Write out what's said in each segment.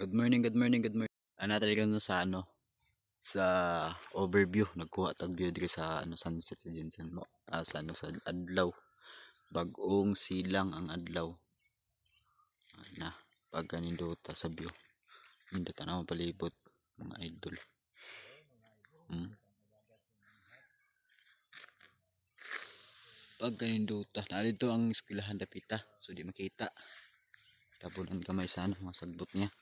Good morning, good morning, good morning. Talaga no sa sa overview nagkuha tag view diri sa sunset sa Jensen mo. Sa sa adlaw. Bag-ong silang ang adlaw. Na pagkanindota sa view. Hindi ta na palibot mga idol. Pagkanindota na dito ang eskwelahan dapita so di makita. Tabunan kamay sa mga sagbot niya.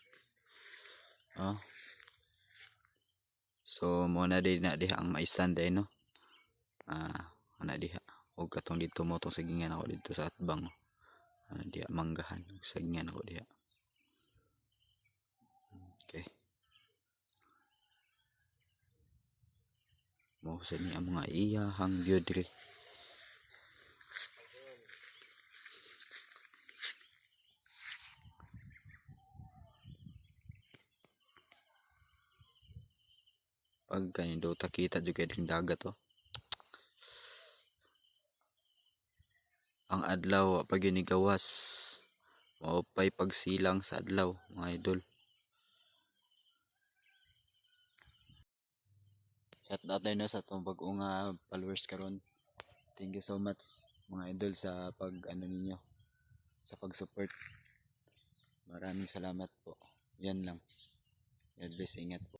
So mo na din na diha ang maisan day no. Ana diha og katong dito mo tong sagingan ako dito sa atbang. Diha manggahan sagingan ako diha. Okay. Mo sa ni ang mga iyahang view diri. Pag kanindo takita juga din dagat ang adlaw pag gawas maupay pagsilang sa adlaw mga idol. Shout out na sa itong bagong followers karon. Thank you so much mga idol sa pag ninyo sa pag-support. Maraming salamat po. Yan lang. God bless, ingat po.